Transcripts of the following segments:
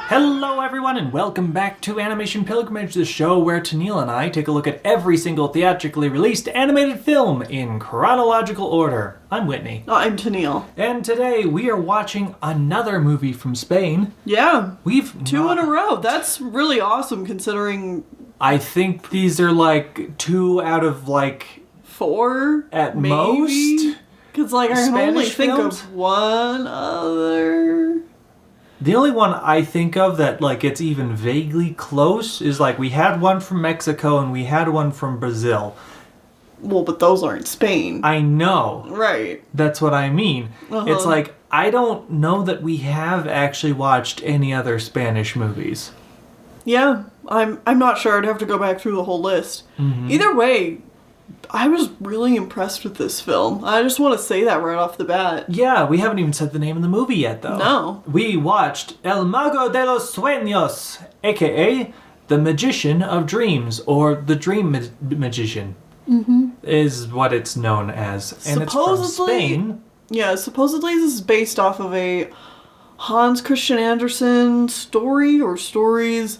Hello everyone and welcome back to Animation Pilgrimage, the show where Tennille and I take a look at every single theatrically released animated film in chronological order. I'm Whitney. I'm Tennille. And today we are watching another movie from Spain. Yeah. We've two in a row. That's really awesome considering... I think these are like 2 out of like... 4? At maybe? most? Because like I can only think films? of one other... The only one I think of that like it's even vaguely close is like we had one from Mexico and we had one from Brazil. Well, but those aren't Spain. I know. Right. That's what I mean. Uh-huh. It's like, I don't know that we have actually watched any other Spanish movies. Yeah, I'm not sure. I'd have to go back through the whole list. Mm-hmm. Either way, I was really impressed with this film. I just want to say that right off the bat. Yeah, we haven't even said the name of the movie yet, though. No. We watched El Mago de los Suenos, a.k.a. The Magician of Dreams, or The Dream Magician, is what it's known as. And it's from Spain. Yeah, supposedly this is based off of a Hans Christian Andersen story or stories.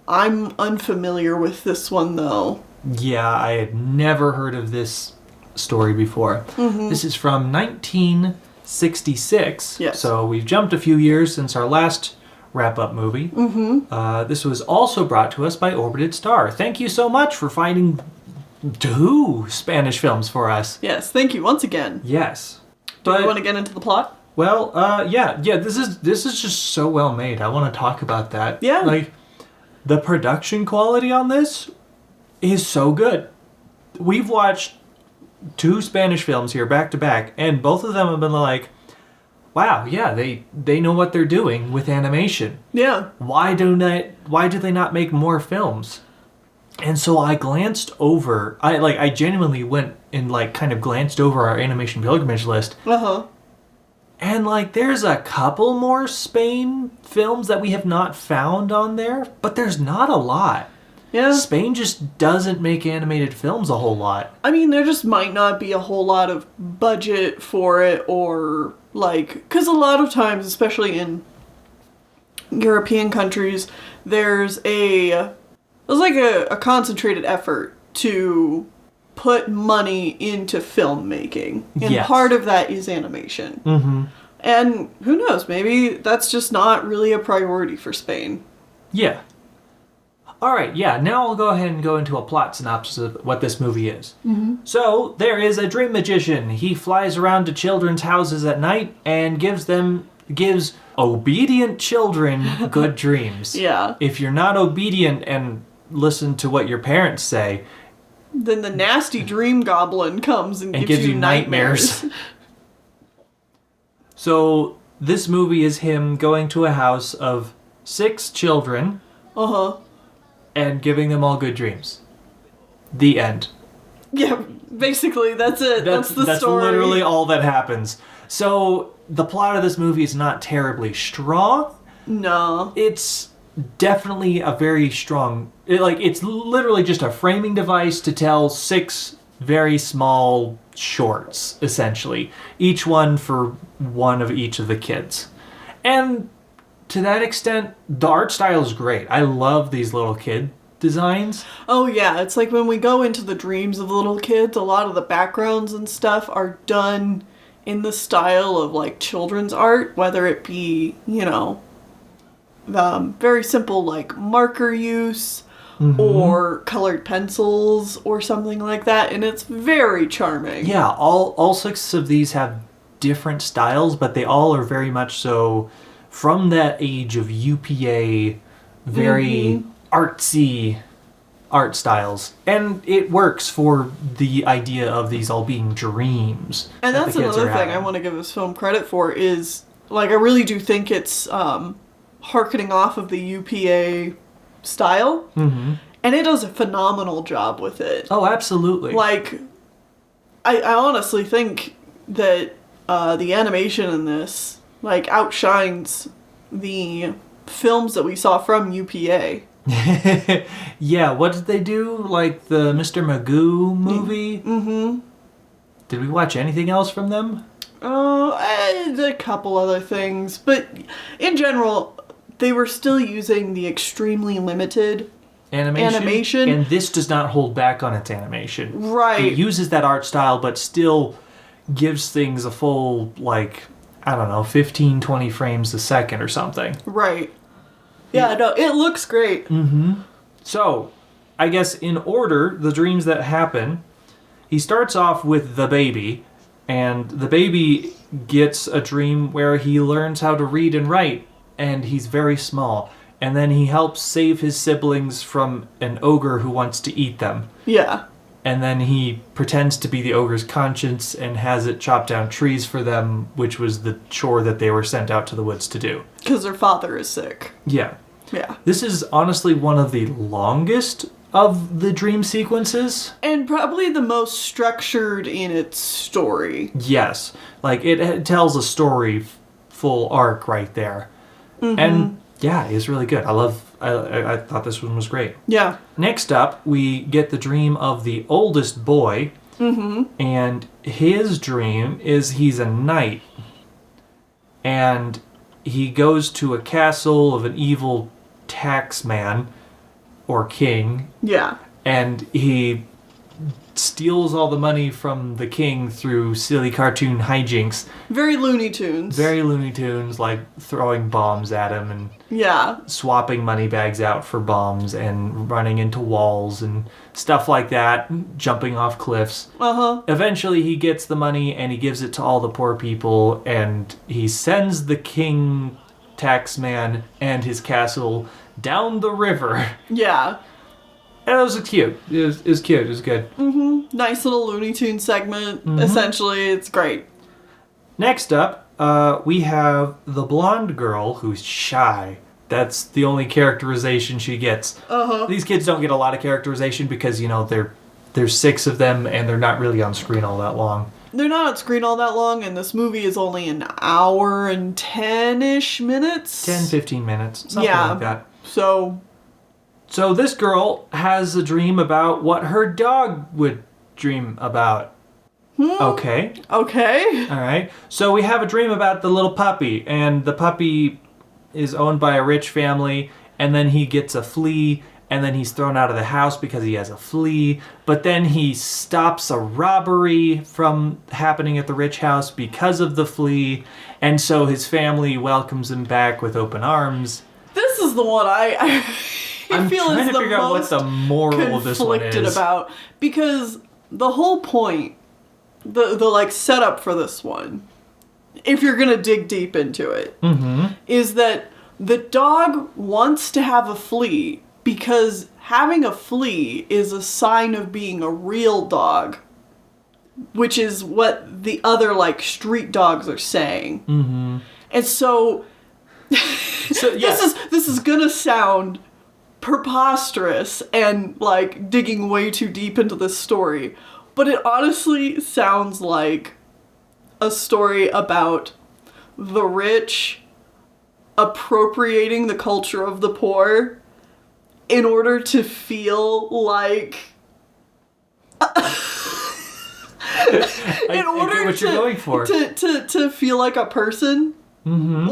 I'm unfamiliar with this one, though. Yeah, I had never heard of this story before. Mm-hmm. This is from 1966. Yes. So we've jumped a few years since our last wrap-up movie. Mm-hmm. This was also brought to us by Orbited Star. Thank you so much for finding 2 Spanish films for us. Yes, thank you once again. Yes. Do you want to get into the plot? Well, yeah. This is just so well made. I want to talk about that. Yeah. Like, the production quality on this is so good. We've watched 2 Spanish films here back to back, and both of them have been like, wow, yeah, they know what they're doing with animation. Yeah. Why do they not make more films? And so I glanced over, I genuinely went and like kind of glanced over our Animation Pilgrimage list. Uh-huh. And like there's a couple more Spain films that we have not found on there, but there's not a lot. Yeah. Spain just doesn't make animated films a whole lot. I mean, there just might not be a whole lot of budget for it, or like, because a lot of times, especially in European countries, there's a concentrated effort to put money into filmmaking. And yes. Part of that is animation. Mm-hmm. And who knows, maybe that's just not really a priority for Spain. Yeah. Alright, yeah, now I'll go ahead and go into a plot synopsis of what this movie is. Mm-hmm. So, there is a dream magician. He flies around to children's houses at night and gives obedient children good dreams. Yeah. If you're not obedient and listen to what your parents say, then the nasty dream goblin comes and gives you nightmares. So, this movie is him going to a house of 6 children. Uh-huh. And giving them all good dreams. The end. Yeah, basically, that's it. That's the story. That's literally all that happens. So, the plot of this movie is not terribly strong. No. It's definitely a very strong... It's literally just a framing device to tell 6 very small shorts, essentially. Each one for one of each of the kids. And... to that extent, the art style is great. I love these little kid designs. Oh yeah, it's like when we go into the dreams of the little kids, a lot of the backgrounds and stuff are done in the style of like children's art, whether it be, very simple like marker use or colored pencils or something like that, and it's very charming. Yeah, all 6 of these have different styles, but they all are very much so... from that age of UPA, very artsy art styles. And it works for the idea of these all being dreams. And that's another thing I want to give this film credit for is, like, I really do think it's hearkening off of the UPA style. Mm-hmm. And it does a phenomenal job with it. Oh, absolutely. Like, I honestly think that the animation in this... like, outshines the films that we saw from UPA. Yeah, what did they do? Like the Mr. Magoo movie? Mm-hmm. Did we watch anything else from them? A couple other things. But in general, they were still using the extremely limited animation. And this does not hold back on its animation. Right. It uses that art style, but still gives things a full, like, I don't know, 15, 20 frames a second or something. Right. Yeah, no, it looks great. Mm-hmm. So, I guess in order, the dreams that happen, he starts off with the baby, and the baby gets a dream where he learns how to read and write, and he's very small. And then he helps save his siblings from an ogre who wants to eat them. Yeah. And then he pretends to be the ogre's conscience and has it chop down trees for them, which was the chore that they were sent out to the woods to do. Because their father is sick. Yeah. Yeah. This is honestly one of the longest of the dream sequences. And probably the most structured in its story. Yes. Like, it tells a story full arc right there. Mm-hmm. And yeah, it's really good. I thought this one was great. Yeah. Next up, we get the dream of the oldest boy. Mm-hmm. And his dream is he's a knight. And he goes to a castle of an evil taxman or king. Yeah. And he steals all the money from the king through silly cartoon hijinks. Very Looney Tunes. Very Looney Tunes, like throwing bombs at him and swapping money bags out for bombs and running into walls and stuff like that, jumping off cliffs. Uh-huh. Eventually he gets the money and he gives it to all the poor people, and he sends the king taxman and his castle down the river. Yeah. And it was cute. It was cute. It was good. Mm-hmm. Nice little Looney Tunes segment. Mm-hmm. Essentially, it's great. Next up, we have the blonde girl who's shy. That's the only characterization she gets. Uh-huh. These kids don't get a lot of characterization because, you know, there's 6 of them and they're not really on screen all that long. They're not on screen all that long, and this movie is only an hour and 10-ish minutes. 10, 15 minutes. Something like that. So this girl has a dream about what her dog would dream about. Okay. All right. So we have a dream about the little puppy, and the puppy is owned by a rich family, and then he gets a flea, and then he's thrown out of the house because he has a flea, but then he stops a robbery from happening at the rich house because of the flea, and so his family welcomes him back with open arms. This is the one I feel trying is to the figure out what most the moral of this one conflicted is. about, because the whole point, the like setup for this one, if you're gonna dig deep into it, is that the dog wants to have a flea because having a flea is a sign of being a real dog, which is what the other like street dogs are saying. Mm-hmm. And so this is gonna sound preposterous and like digging way too deep into this story, but it honestly sounds like a story about the rich appropriating the culture of the poor in order to feel like I get what you're going for. To feel like a person. Mm-hmm.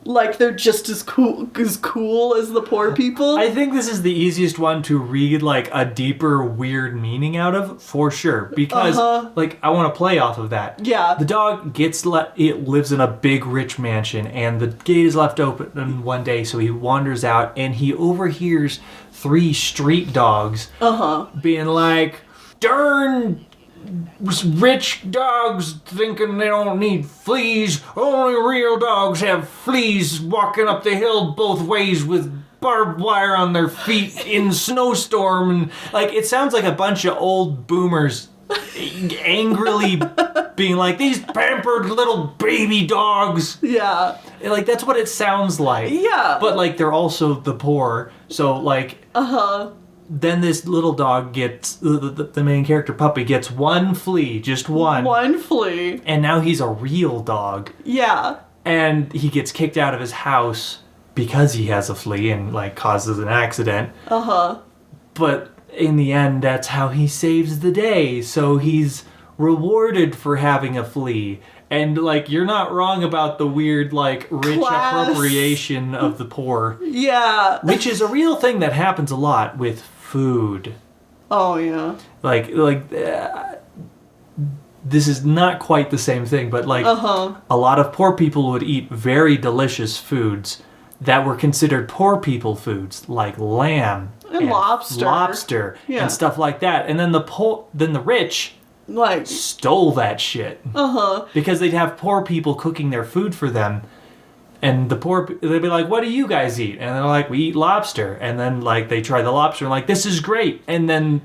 Like they're just as cool as the poor people. I think this is the easiest one to read like a deeper weird meaning out of, for sure, because like I want to play off of that. Yeah. The dog it lives in a big rich mansion, and the gate is left open one day, so he wanders out and he overhears 3 street dogs being like, "Darn rich dogs thinking they don't need fleas. Only real dogs have fleas walking up the hill both ways with barbed wire on their feet in snowstorm." And like, it sounds like a bunch of old boomers angrily being like, "These pampered little baby dogs." Yeah. Like, that's what it sounds like. Yeah. But like, they're also the poor. So like, then this little dog gets, the main character puppy gets 1 flea, just one. 1 flea. And now he's a real dog. Yeah. And he gets kicked out of his house because he has a flea and like causes an accident. But in the end, that's how he saves the day. So he's rewarded for having a flea. And, like, you're not wrong about the weird, like, rich Class. appropriation of the poor. Yeah. Which is a real thing that happens a lot with food. Oh, yeah. This is not quite the same thing, but, like, Uh-huh. a lot of poor people would eat very delicious foods that were considered poor people foods, like lamb And lobster. Yeah. and stuff like that. And then the rich Like, stole that shit. uh-huh. Because they'd have poor people cooking their food for them. And they'd be like, what do you guys eat? And they're like, we eat lobster. And then, like, they try the lobster and like, this is great. And then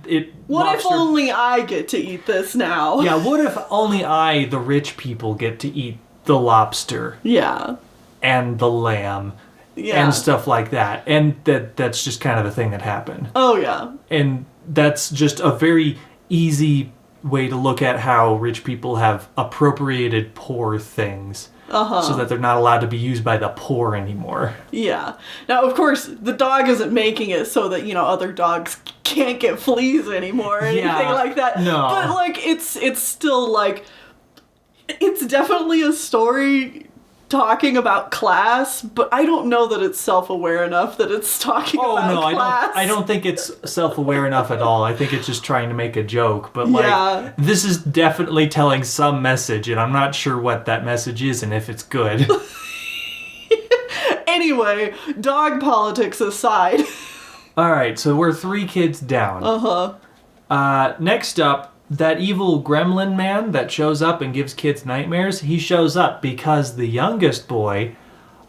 What if only I get to eat this now? Yeah, what if only the rich people, get to eat the lobster Yeah. and the lamb Yeah. and stuff like that? And that's just kind of the thing that happened. Oh, yeah. And that's just a very easy way to look at how rich people have appropriated poor things. Uh-huh. So that they're not allowed to be used by the poor anymore. Yeah. Now, of course, the dog isn't making it so that, other dogs can't get fleas anymore or anything like that. No. But, like, it's still, like, it's definitely a story talking about class, but I don't know that it's self-aware enough that it's talking about class. I don't think it's self-aware enough at all. I think it's just trying to make a joke. But, like, Yeah. this is definitely telling some message, and I'm not sure what that message is and if it's good. Anyway, dog politics aside. All right, so we're 3 kids down. Uh-huh. Next up, that evil gremlin man that shows up and gives kids nightmares, he shows up because the youngest boy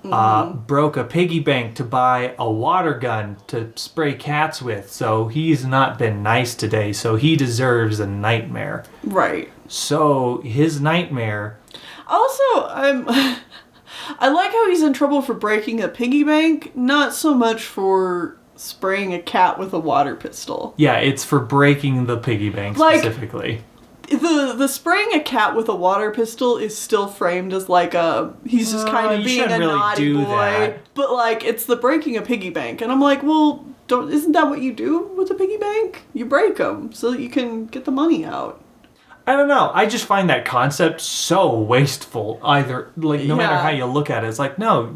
broke a piggy bank to buy a water gun to spray cats with. So he's not been nice today, so he deserves a nightmare. Right. So his nightmare... Also, I like how he's in trouble for breaking a piggy bank, not so much for spraying a cat with a water pistol. Yeah, it's for breaking the piggy bank specifically. The spraying a cat with a water pistol is still framed as like he's just kind of being a really naughty boy. That. But like it's the breaking a piggy bank, and I'm like, well, isn't that what you do with a piggy bank? You break them so that you can get the money out. I don't know. I just find that concept so wasteful. No matter how you look at it, it's like, no.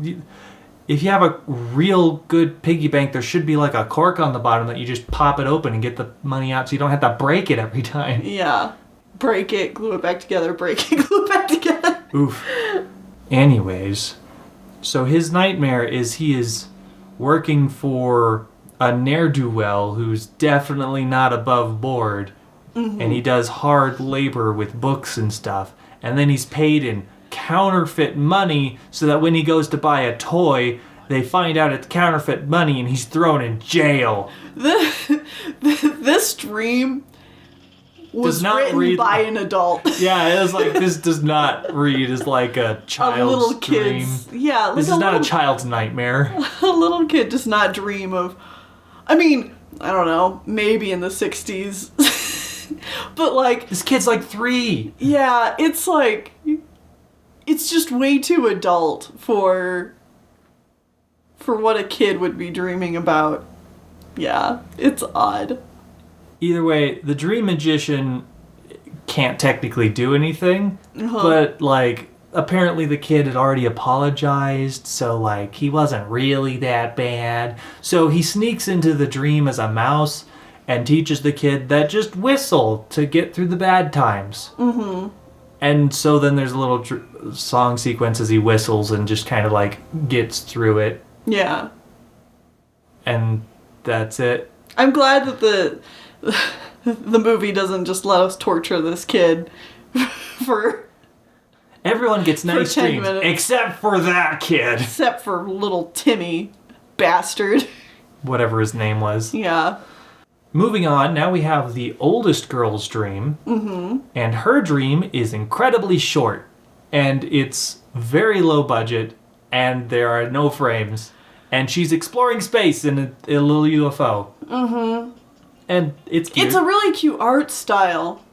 If you have a real good piggy bank, there should be like a cork on the bottom that you just pop it open and get the money out so you don't have to break it every time. Yeah. Break it, glue it back together, break it, glue it back together. Oof. Anyways, so his nightmare is he is working for a ne'er-do-well who's definitely not above board. Mm-hmm. And he does hard labor with books and stuff. And then he's paid in counterfeit money so that when he goes to buy a toy, they find out it's counterfeit money and he's thrown in jail. This dream was written by an adult. Yeah, it was like, this does not read as like a child's dream. Yeah, like this is not a child's nightmare. A little kid does not dream of... I mean, I don't know, maybe in the 60s. But like... This kid's like 3. Yeah, it's like... It's just way too adult for what a kid would be dreaming about. Yeah, it's odd. Either way, the dream magician can't technically do anything, but like apparently the kid had already apologized, so like he wasn't really that bad. So he sneaks into the dream as a mouse and teaches the kid that just whistle to get through the bad times. Mm-hmm. And so then there's a little song sequence as he whistles and just kind of like gets through it. Yeah. And that's it. I'm glad that the movie doesn't just let us torture this kid for... Everyone gets nice for 10 dreams, minutes. except for that kid. Except for little Timmy, bastard. Whatever his name was. Yeah. Moving on, now we have the oldest girl's dream. Mm-hmm. And her dream is incredibly short. And it's very low budget. And there are no frames. And she's exploring space in a little UFO. Mm-hmm. And it's cute. It's a really cute art style.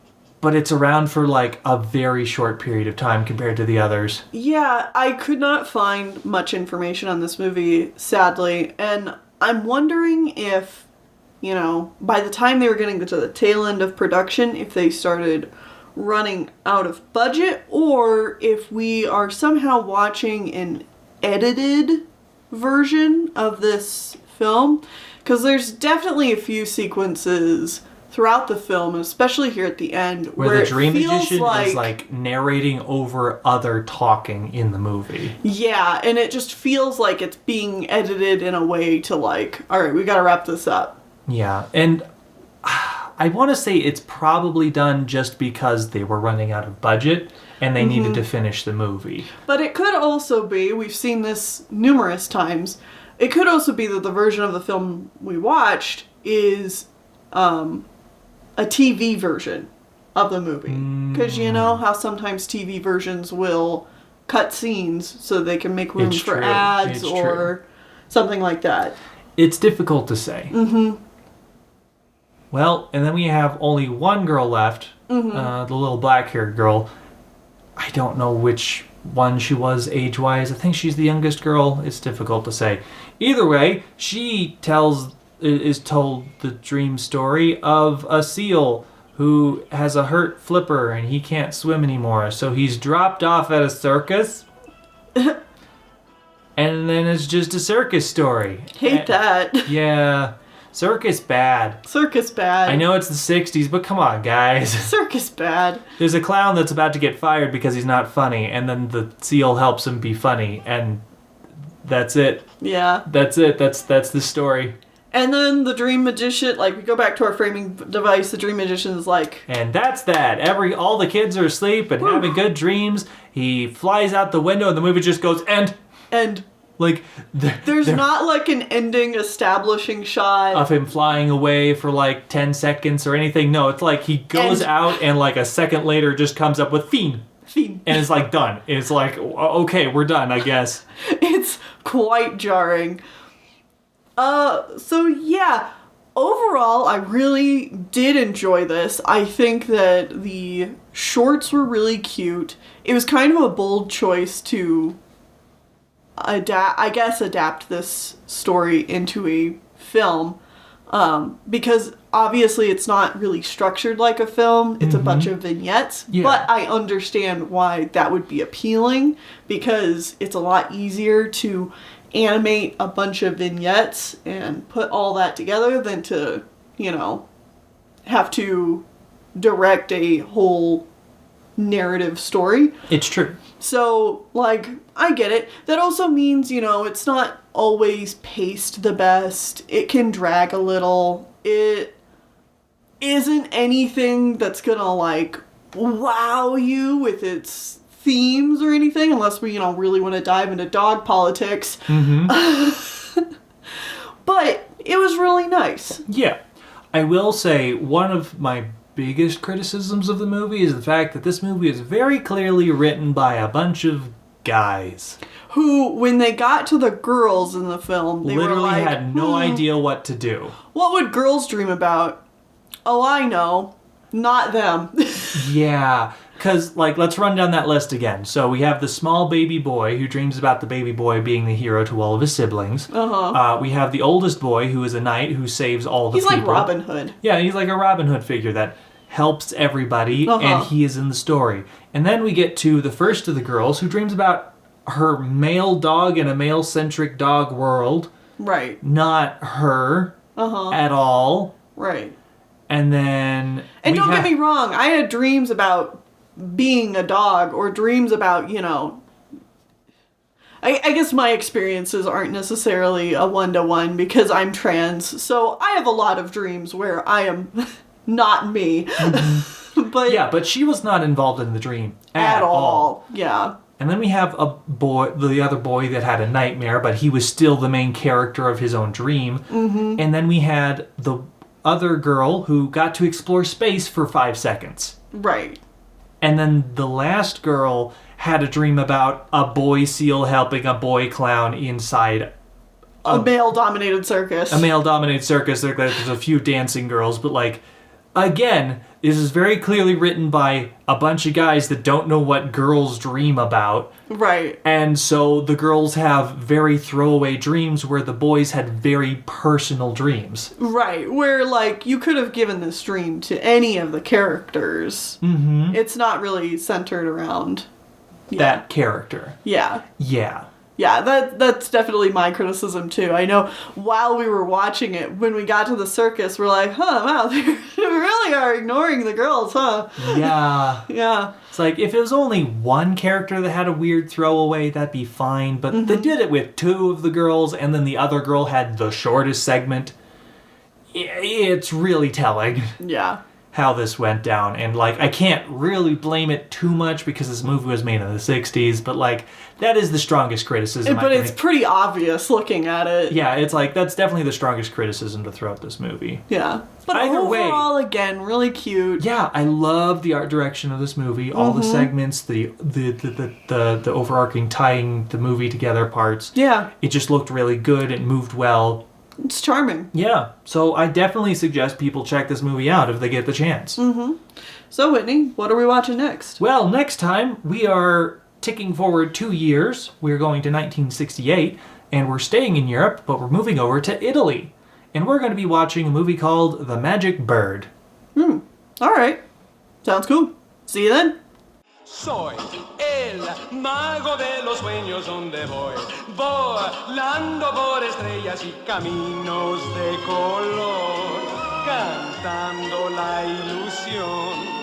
But it's around for like a very short period of time compared to the others. Yeah, I could not find much information on this movie, sadly. And I'm wondering if, by the time they were getting to the tail end of production, if they started running out of budget or if we are somehow watching an edited version of this film. Because there's definitely a few sequences throughout the film, especially here at the end, where the dream magician is narrating over other talking in the movie. Yeah, and it just feels like it's being edited in a way to all right, we gotta wrap this up. Yeah, and I want to say it's probably done just because they were running out of budget and they needed to finish the movie. But it could also be, we've seen this numerous times, it could also be that the version of the film we watched is a TV version of the movie. Because you know how sometimes TV versions will cut scenes so they can make room for ads or something like that. It's difficult to say. Well, and then we have only one girl left, the little black-haired girl. I don't know which one she was age-wise. I think she's the youngest girl. It's difficult to say. Either way, she is told the dream story of a seal who has a hurt flipper and he can't swim anymore. So he's dropped off at a circus. And then it's just a circus story. Hate that. Yeah. Circus bad. Circus bad. I know it's the 60s, but come on, guys. Circus bad. There's a clown that's about to get fired because he's not funny, and then the seal helps him be funny, and that's it. Yeah. That's it. That's the story. And then the dream magician, we go back to our framing device, the dream magician is like... And that's that. All the kids are asleep and having good dreams. He flies out the window, and the movie just goes, end. There's not an ending establishing shot of him flying away for 10 seconds or anything. No, it's he goes out and a second later just comes up with fiend. And it's done. It's okay, we're done, I guess. It's quite jarring. So yeah, overall I really did enjoy this. I think that the shorts were really cute. It was kind of a bold choice to adapt this story into a film, because obviously it's not really structured like a film. It's a bunch of vignettes, but I understand why that would be appealing, because it's a lot easier to animate a bunch of vignettes and put all that together than to, have to direct a whole narrative story. It's true. So, I get it. That also means, it's not always paced the best. It can drag a little. It isn't anything that's gonna, wow you with its themes or anything, unless we, really want to dive into dog politics. But it was really nice. Yeah. I will say, one of my biggest criticisms of the movie is the fact that this movie is very clearly written by a bunch of guys who, when they got to the girls in the film, they literally were had no idea what to do. What would girls dream about? Oh, I know. Not them. Yeah, because, let's run down that list again. So we have the small baby boy who dreams about the baby boy being the hero to all of his siblings. We have the oldest boy who is a knight who saves all the people. He's like Robin Hood. Yeah, he's like a Robin Hood figure that helps everybody, and he is in the story. And then we get to the first of the girls who dreams about her male dog in a male-centric dog world. Right. Not her at all. Right. And then... And don't get me wrong, I had dreams about being a dog, or dreams about, I guess my experiences aren't necessarily a one-to-one because I'm trans, so I have a lot of dreams where I am not me. But she was not involved in the dream at all. Yeah. And then we have the other boy that had a nightmare, but he was still the main character of his own dream. And then we had the other girl who got to explore space for 5 seconds. Right. And then the last girl had a dream about a boy seal helping a boy clown inside a male-dominated circus. A male-dominated circus. There's a few dancing girls, but Again, this is very clearly written by a bunch of guys that don't know what girls dream about. Right. And so the girls have very throwaway dreams where the boys had very personal dreams. Right. Where, like, you could have given this dream to any of the characters. Mm-hmm. It's not really centered around that character. Yeah. Yeah. Yeah, that's definitely my criticism too. I know while we were watching it, when we got to the circus, we're like, wow, they really are ignoring the girls, huh? Yeah. Yeah. It's like, if it was only one character that had a weird throwaway, that'd be fine. But they did it with two of the girls, and then the other girl had the shortest segment. It's really telling. Yeah. How this went down, and like I can't really blame it too much because this movie was made in the 60s, but like that is the strongest criticism. But it's pretty obvious looking at it. Yeah, it's like that's definitely the strongest criticism to throw at this movie. Yeah, but either overall, way, again, really cute. Yeah, I love the art direction of this movie. All the segments, the overarching tying the movie together parts. Yeah, it just looked really good. It moved well. It's charming. Yeah, so I definitely suggest people check this movie out if they get the chance. So, Whitney, what are we watching next? Well, next time we are ticking forward 2 years. We're going to 1968, and we're staying in Europe, but we're moving over to Italy. And we're going to be watching a movie called The Magic Bird. All right. Sounds cool. See you then. Soy el mago de los sueños donde voy, volando por estrellas y caminos de color, cantando la ilusión